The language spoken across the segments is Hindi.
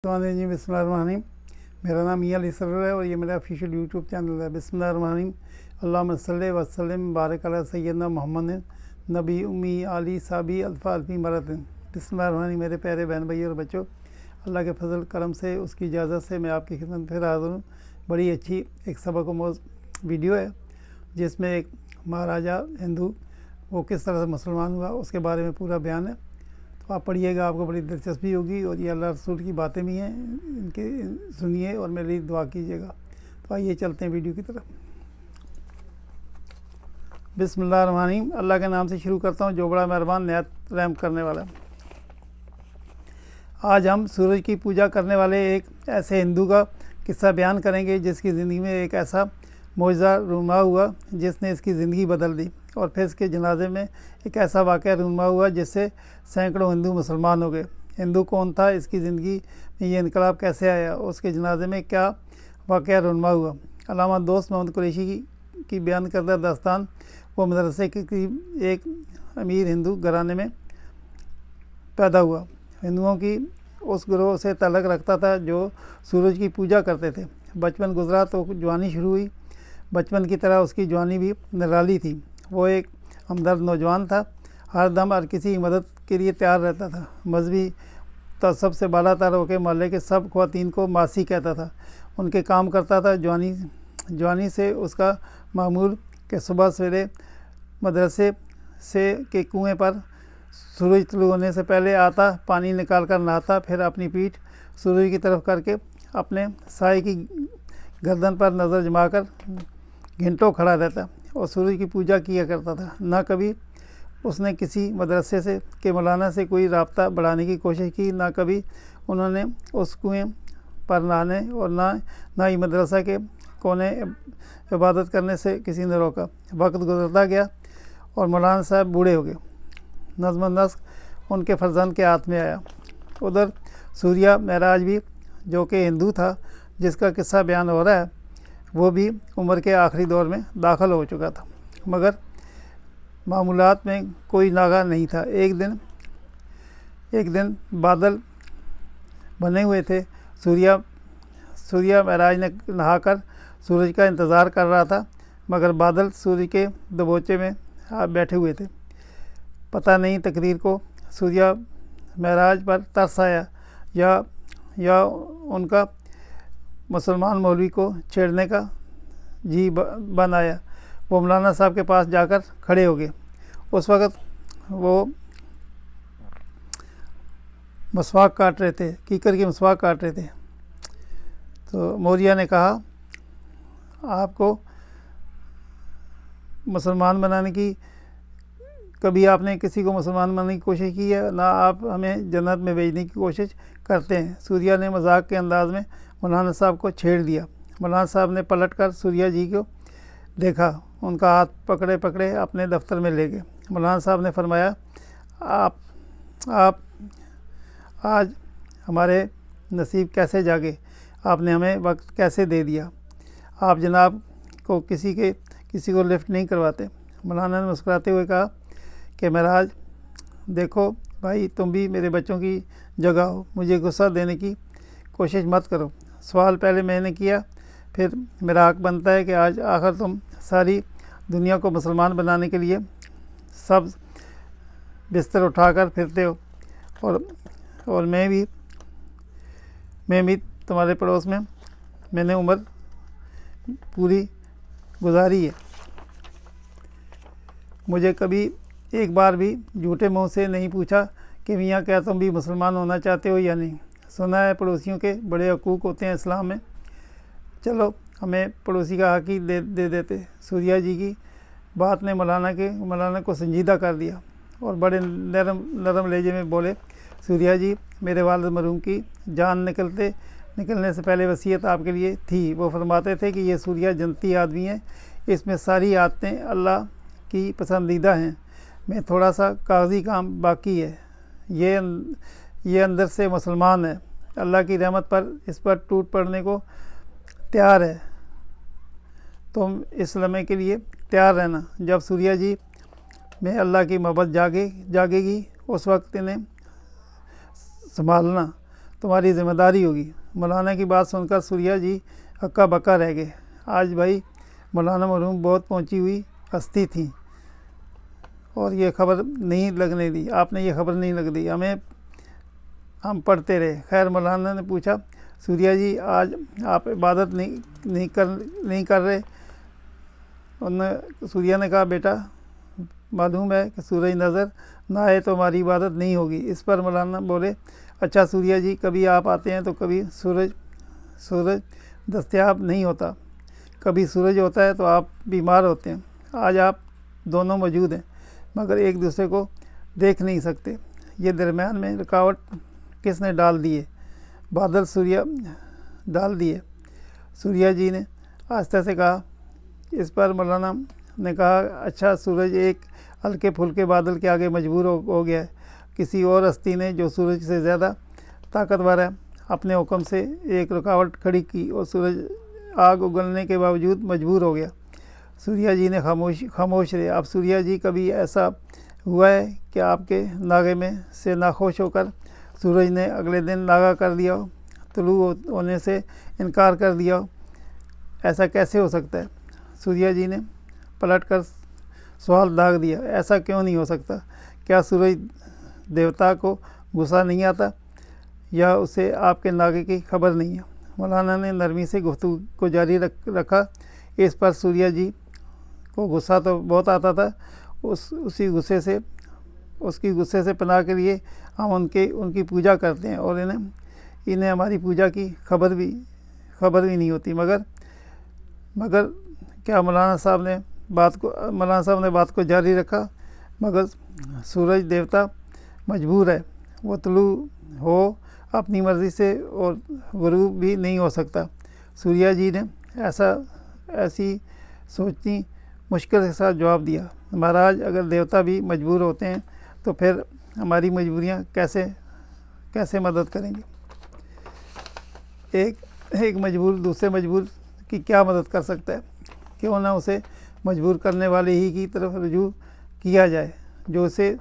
जी बिस्मिल्लाहिर्रहमानिर्रहीम। मेरा नाम मियां अली सरवर है और ये मेरा ऑफिशियल यूट्यूब चैनल है। बिस्मिल्लाहिर्रहमानिर्रहीम। अल्लाहुम्मा सल्लि व सल्लिम बारिक अला सय्यदना मोहम्मद नबी उम्मी आली साबी अल्फ़ा अल्फ़ी मरतन। बिस्मिल्लाहिर्रहमानिर्रहीम। मेरे प्यारे बहन भाई और बच्चों, अल्लाह के फजल करम से, उसकी इजाज़त से मैं आपकी खिदमत फिर हाज़िर हूँ। बड़ी अच्छी एक सबक आमोज़ वीडियो है जिसमें एक महाराजा हिंदू वो किस तरह से मुसलमान हुआ उसके बारे में पूरा बयान है। तो आप पढ़िएगा, आपको बड़ी दिलचस्पी होगी और ये अल्लाह रसूल की बातें भी हैं, इनके सुनिए और मेरे लिए दुआ कीजिएगा। तो आइए चलते हैं वीडियो की तरफ। बिस्मिल्लाहिर्रहमानिर्रहीम। अल्लाह के नाम से शुरू करता हूँ जो बड़ा मेहरबान नहायत रहम करने वाला। आज हम सूरज की पूजा करने वाले एक ऐसे हिंदू का किस्सा बयान करेंगे जिसकी ज़िंदगी में एक ऐसा मौजज़ा रूनुमा हुआ जिसने इसकी ज़िंदगी बदल दी, और फिर इसके जनाजे में एक ऐसा वाक़या रूनुमा हुआ जिससे सैकड़ों हिंदू मुसलमान हो गए। हिंदू कौन था, इसकी ज़िंदगी में ये इनकलाब कैसे आया, उसके जनाजे में क्या वाक़या रूनुमा हुआ। अल्लामा दोस्त मोहम्मद कुरैशी की बयान करदा दास्तान। वो मदरसे के करीब एक अमीर हिंदू घराने में पैदा हुआ। हिंदुओं की उस ग्रोह से ताल्लुक़ रखता था जो सूरज की पूजा करते थे। बचपन गुजरा तो जवानी शुरू हुई। बचपन की तरह उसकी जवानी भी निराली थी। वो एक हमदर्द नौजवान था, हर दम हर किसी की मदद के लिए तैयार रहता था। मजहबी तअस्सुब से बालातर होकर मोहल्ले के सब ख़वातीन को मासी कहता था, उनके काम करता था। जवानी से उसका मामूल के सुबह सवेरे मदरसे से के कुएँ पर सूरज तुलू होने से पहले आता, पानी निकाल कर नहाता, फिर अपनी पीठ सूरज की तरफ करके अपने साए की गर्दन पर नज़र जमाकर घंटों खड़ा रहता और सूरज की पूजा किया करता था। ना कभी उसने किसी मदरसे से के मौलाना से कोई राब्ता बढ़ाने की कोशिश की, ना कभी उन्होंने उस कुएँ पर नहाने और ना ही मदरसा के कोने इबादत करने से किसी ने रोका। वक्त गुजरता गया और मौलाना साहब बूढ़े हो गए। नज़्म नस्क उनके फर्जंद के हाथ में आया। उधर सूर्या महराज भी, जो कि हिंदू था जिसका किस्सा बयान हो रहा है, वो भी उम्र के आखिरी दौर में दाखिल हो चुका था, मगर मामूलात में कोई नागा नहीं था। एक दिन बादल बने हुए थे। सूर्या महराज ने नहाकर सूरज का इंतज़ार कर रहा था, मगर बादल सूरज के दबोचे में बैठे हुए थे। पता नहीं तकदीर को सूर्या महराज पर तरस आया या उनका मुसलमान मौलवी को छेड़ने का जी बन आया। वो मौलाना साहब के पास जाकर खड़े हो गए। उस वक़्त वो मसवाक काट रहे थे, कीकर की मसवाक काट रहे थे। तो मौर्या ने कहा, आपको मुसलमान बनाने की, कभी आपने किसी को मुसलमान बनाने की कोशिश की है, ना आप हमें जन्नत में भेजने की कोशिश करते हैं। सूर्या ने मजाक के अंदाज में मौलाना साहब को छेड़ दिया। मौलाना साहब ने पलट कर सूर्या जी को देखा, उनका हाथ पकड़े पकड़े अपने दफ्तर में ले गए। मौलाना साहब ने फरमाया, आप आज हमारे नसीब कैसे जागे, आपने हमें वक्त कैसे दे दिया, आप जनाब को किसी को लिफ्ट नहीं करवाते। मौलाना ने मुस्कुराते हुए कहा कि महराज देखो भाई, तुम भी मेरे बच्चों की जगह हो, मुझे गुस्सा देने की कोशिश मत करो। सवाल पहले मैंने किया, फिर मेरा हक बनता है कि आज आखिर तुम सारी दुनिया को मुसलमान बनाने के लिए सब बिस्तर उठाकर फिरते हो, और मैं भी तुम्हारे पड़ोस में मैंने उम्र पूरी गुजारी है। मुझे कभी एक बार भी झूठे मुंह से नहीं पूछा कि मियाँ क्या तुम भी मुसलमान होना चाहते हो या नहीं। सुना है पड़ोसियों के बड़े हकूक़ होते हैं इस्लाम में, चलो हमें पड़ोसी का हक ही दे देते। सूर्या जी की बात ने मौलाना को संजीदा कर दिया और बड़े नरम लहजे में बोले, सूर्या जी, मेरे वालिद मरहूम की जान निकलने से पहले वसीयत आपके लिए थी। वो फरमाते थे कि ये सूर्या जन्नती आदमी है, इसमें सारी आदतें अल्लाह की पसंदीदा हैं, मैं थोड़ा सा कागज़ी काम बाकी है। ये अंदर से मुसलमान है, अल्लाह की रहमत पर इस पर टूट पड़ने को तैयार है। तुम इस लम्हे के लिए तैयार रहना, जब सूर्या जी में अल्लाह की मोहब्बत जागेगी उस वक्त इन्हें संभालना। तुम्हारी जिम्मेदारी होगी। मौलाना की बात सुनकर सूर्या जी हक्का बक्का रह गए। आज भाई मौलाना मरहूम बहुत पहुंची हुई हस्ती थी और ये खबर नहीं लगने दी, आपने ये खबर नहीं लग दी हमें, हम पढ़ते रहे। खैर मौलाना ने पूछा, सूर्या जी आज आप इबादत नहीं कर रहे? सूर्या ने कहा, बेटा मालूम है कि सूरज नज़र ना आए तो हमारी इबादत नहीं होगी। इस पर मौलाना बोले, अच्छा सूर्या जी, कभी आप आते हैं तो कभी सूरज दस्तयाब नहीं होता, कभी सूरज होता है तो आप बीमार होते हैं। आज आप दोनों मौजूद हैं मगर एक दूसरे को देख नहीं सकते। ये दरमियान में रुकावट किसने डाल दी है? बादल सूर्या डाल दिए, सूर्या जी ने आस्ते से कहा। इस पर मौलाना ने कहा, अच्छा सूरज एक हल्के फुल्के बादल के आगे मजबूर हो गया है। किसी और हस्ती ने जो सूरज से ज़्यादा ताकतवर है अपने हुक्म से एक रुकावट खड़ी की और सूरज आग उगलने के बावजूद मजबूर हो गया। सूर्या जी ने खामोश रहे। अब सूर्या जी, कभी ऐसा हुआ है कि आपके नागे में से नाखुश होकर सूरज ने अगले दिन नागा कर दिया हो, तुलू होने से इनकार कर दिया हो? ऐसा कैसे हो सकता है? सूर्या जी ने पलट कर सवाल दाग दिया, ऐसा क्यों नहीं हो सकता? क्या सूरज देवता को गुस्सा नहीं आता या उसे आपके नागे की खबर नहीं है? मौलाना ने नरमी से गुफ्तगू को जारी रखा। इस पर सूर्या जी को गुस्सा तो बहुत आता था। उसकी गुस्से से पनाह के लिए हम उनकी पूजा करते हैं और इन्हें हमारी पूजा की खबर भी नहीं होती। मगर क्या मौलाना साहब ने बात को जारी रखा, मगर सूरज देवता मजबूर है, वो तुलू हो अपनी मर्ज़ी से और गुरूब भी नहीं हो सकता। सूर्या जी ने ऐसी सोचनी मुश्किल के साथ जवाब दिया, महाराज अगर देवता भी मजबूर होते हैं तो फिर हमारी मजबूरियाँ कैसे मदद करेंगी? एक मजबूर दूसरे मजबूर की क्या मदद कर सकता है? क्यों ना उसे मजबूर करने वाले ही की तरफ रुजू किया जाए जो उसे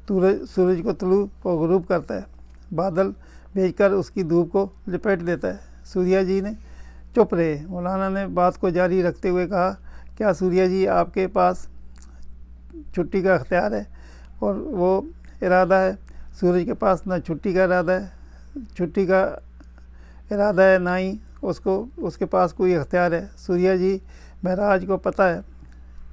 सूरज को तुलू और गुरूब करता है, बादल भेजकर उसकी धूप को लपेट देता है। सूर्या जी ने चुप रहे। मौलाना ने बात को जारी रखते हुए कहा, क्या सूर्या जी आपके पास छुट्टी का अख्तियार है और वो इरादा है? सूरज के पास ना छुट्टी का इरादा है ना ही उसके पास कोई अख्तियार है। सूर्या जी, महराज को पता है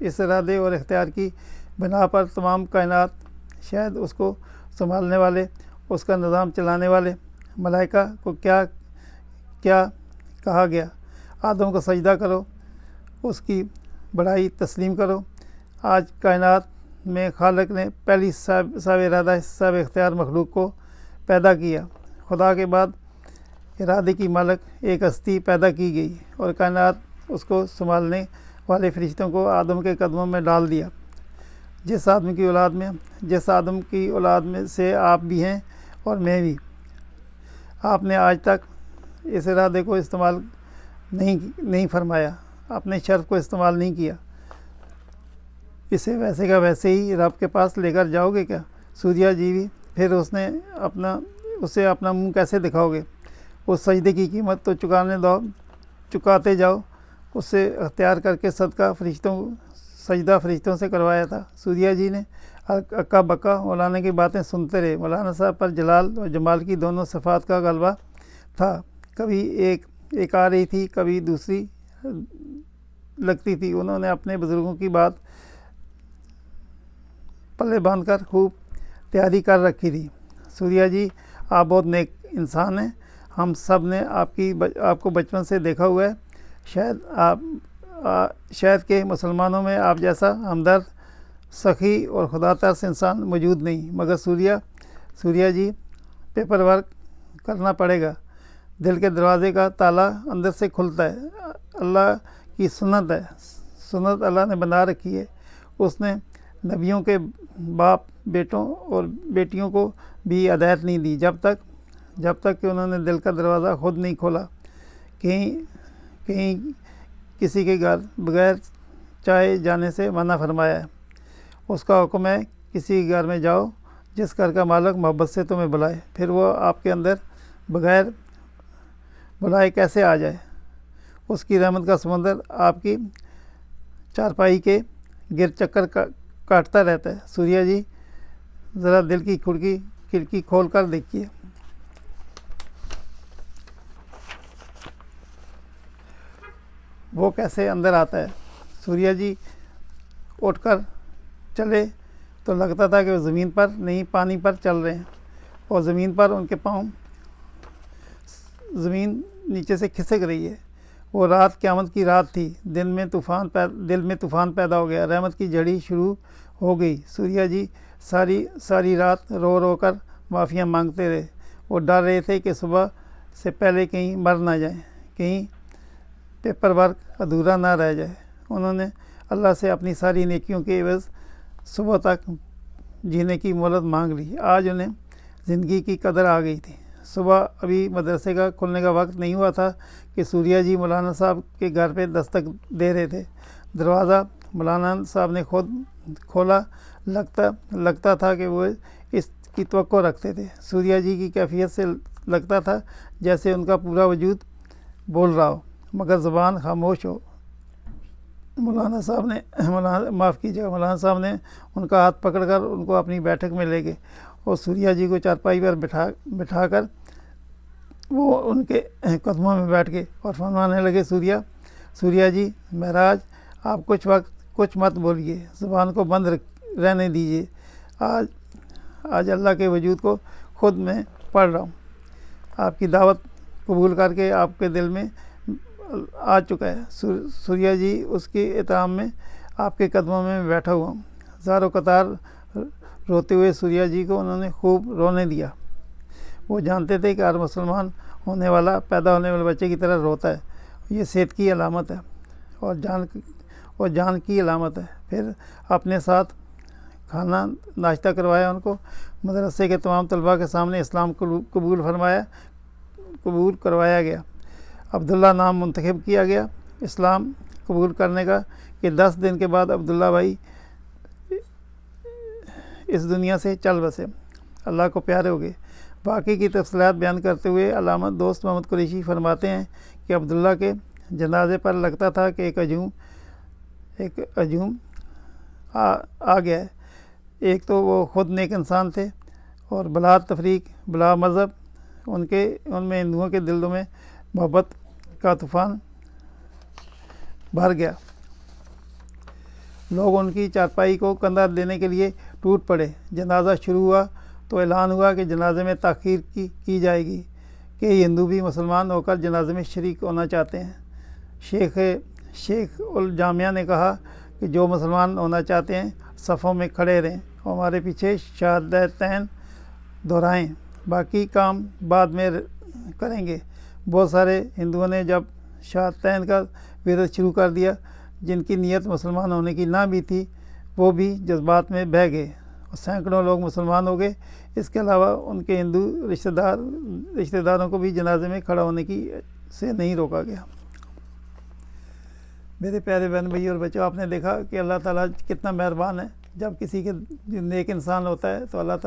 इस इरादे और इख्तियार की बिना पर तमाम कायनात, शायद उसको संभालने वाले, उसका निज़ाम चलाने वाले मलाइका को क्या कहा गया? आदम को सजदा करो, उसकी बड़ाई तस्लीम करो। आज कायनात में खालिक ने पहली साब इरादा साब इख्तियार मखलूक को पैदा किया। खुदा के बाद इरादे की मालिक एक हस्ती पैदा की गई और कायनात उसको संभालने वाले फरिश्तों को आदम के कदमों में डाल दिया। जिस आदम की औलाद में से आप भी हैं और मैं भी, आपने आज तक इस इरादे को इस्तेमाल नहीं फरमाया, अपने शर्फ को इस्तेमाल नहीं किया। इसे वैसे का वैसे ही रब के पास लेकर जाओगे क्या? सूर्या जी भी, फिर उसे अपना मुंह कैसे दिखाओगे? उस सजदे की कीमत तो चुकाते जाओ। उससे अख्तियार करके सजदा फरिश्तों से करवाया था। सूर्या जी ने अक्का बक्का मौलाना की बातें सुनते रहे। मौलाना साहब पर जलाल और जमाल की दोनों सिफात का गलबा था। कभी एक आ रही थी, कभी दूसरी लगती थी। उन्होंने अपने बुज़ुर्गों की बात पल्ले बांधकर खूब तैयारी कर रखी थी। सूर्या जी, आप बहुत नेक इंसान हैं। हम सब ने आपको बचपन से देखा हुआ है। शायद के मुसलमानों में आप जैसा हमदर्द, सखी और खुदा तरस इंसान मौजूद नहीं। मगर सूर्या जी, पेपर वर्क करना पड़ेगा। दिल के दरवाज़े का ताला अंदर से खुलता है। अल्लाह की सुन्नत है, सुन्नत अल्लाह ने बना रखी है। उसने नबियों के बाप, बेटों और बेटियों को भी हिदायत नहीं दी जब तक कि उन्होंने दिल का दरवाज़ा खुद नहीं खोला। कहीं किसी के घर बगैर चाहे जाने से मना फरमाया है। उसका हुक्म है, किसी घर में जाओ जिस घर का मालिक मोहब्बत से तुम्हें बुलाए, फिर वो आपके अंदर बगैर बुलाए कैसे आ जाए। उसकी रहमत का समंदर आपकी चारपाई के गिर चक्कर काटता रहता है। सूर्या जी ज़रा दिल की खिड़की खोल कर देखिए। वो कैसे अंदर आता है। सूर्या जी उठकर चले तो लगता था कि वो ज़मीन पर नहीं पानी पर चल रहे हैं, और ज़मीन पर उनके पाँव, ज़मीन नीचे से खिसक रही है। वो रात क़यामत की रात थी। दिल में तूफ़ान पैदा हो गया। रहमत की झड़ी शुरू हो गई। सूर्या जी सारी रात रो रो कर माफ़ियाँ मांगते रहे। वो डर रहे थे कि सुबह से पहले कहीं मर ना जाएं, कहीं पेपर वर्क अधूरा ना रह जाए। उन्होंने अल्लाह से अपनी सारी नेकियों के एवज़ सुबह तक जीने की मोहलत मांग ली। आज उन्हें ज़िंदगी की कदर आ गई थी। सुबह अभी मदरसे का खुलने का वक्त नहीं हुआ था कि सूर्या जी मौलाना साहब के घर पे दस्तक दे रहे थे। दरवाज़ा मौलाना साहब ने खुद खोला। लगता था कि वो इसकी तवक्को रखते थे। सूर्या जी की कैफियत से लगता था जैसे उनका पूरा वजूद बोल रहा हो, मगर ज़बान खामोश हो। मौलाना साहब ने उनका हाथ पकड़कर उनको अपनी बैठक में ले गए और सूर्या जी को चारपाई पर बिठाकर वो उनके कदमों में बैठ गए और फरमाने लगे, सूर्या जी महराज, आप कुछ मत बोलिए, ज़ुबान को बंद रहने दीजिए। आज अल्लाह के वजूद को ख़ुद मैं पढ़ रहा हूँ। आपकी दावत कबूल करके आपके दिल में आ चुका है। सूर्या जी उसके एहतराम में आपके कदमों में बैठा हुआ हूँ। ज़ारो कतार रोते हुए सूर्या जी को उन्होंने खूब रोने दिया। वो जानते थे कि हर मुसलमान पैदा होने वाले बच्चे की तरह रोता है। ये सेहत की अलामत है और जान की अलामत है। फिर अपने साथ खाना नाश्ता करवाया उनको। मदरसे के तमाम तलबा के सामने इस्लाम कबूल करवाया गया। अब्दुल्ला नाम मुंतखब किया गया इस्लाम कबूल करने का कि 10 दिन के बाद अब्दुल्ला भाई इस दुनिया से चल बसे, अल्लाह को प्यारे हो गए। बाकी की तफसीलात बयान करते हुए अल्लामा दोस्त मोहम्मद कुरैशी फरमाते हैं कि अब्दुल्ला के जनाजे पर लगता था कि एक अजूम आ गया है। एक तो वो ख़ुद नेक इंसान थे और बला तफरीक बला मज़हब उनमें हिंदुओं के दिलों में मोहब्बत का तूफ़ान भर गया। लोग उनकी चारपाई को कंधा देने के लिए टूट पड़े। जनाजा शुरू हुआ तो ऐलान हुआ कि जनाजे में ताख़ीर की जाएगी कि हिंदू भी मुसलमान होकर जनाजे में शरीक होना चाहते हैं। शेख उल जामिया ने कहा कि जो मुसलमान होना चाहते हैं सफ़ों में खड़े रहें और हमारे पीछे शहादतैन दोहराएं, बाकी काम बाद में करेंगे। बहुत सारे हिंदुओं ने जब शहादतैन का विरोध शुरू कर दिया, जिनकी नीयत मुसलमान होने की ना भी थी, वो भी जज्बात में बह गए और सैकड़ों लोग मुसलमान हो गए। इसके अलावा उनके हिंदू रिश्तेदारों को भी जनाजे में खड़ा होने से नहीं रोका गया। मेरे प्यारे बहन भाई और बच्चों, आपने देखा कि अल्लाह ताला कितना मेहरबान है। जब किसी के नेक इंसान होता है तो अल्लाह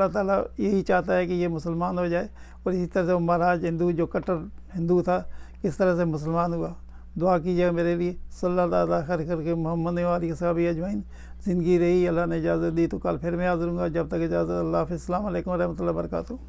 ताला यही चाहता है कि ये मुसलमान हो जाए। और इसी तरह से वो महाराज हिंदू जो कट्टर हिंदू था, किस तरह से मुसलमान हुआ। दुआ कीजिएगा मेरे लिए। सल्लल्लाहु अलैहि करके मोहम्मद वाली साहब अजमैन। ज़िंदगी रही, अल्लाह ने इजाज़त दी तो कल फिर मैं हाज़िर हूँगा। जब तक इजाज़त, अल्लाह हाफ़िज़, अस्सलामु अलैकुम व रहमतुल्लाहि व बरकातुहू।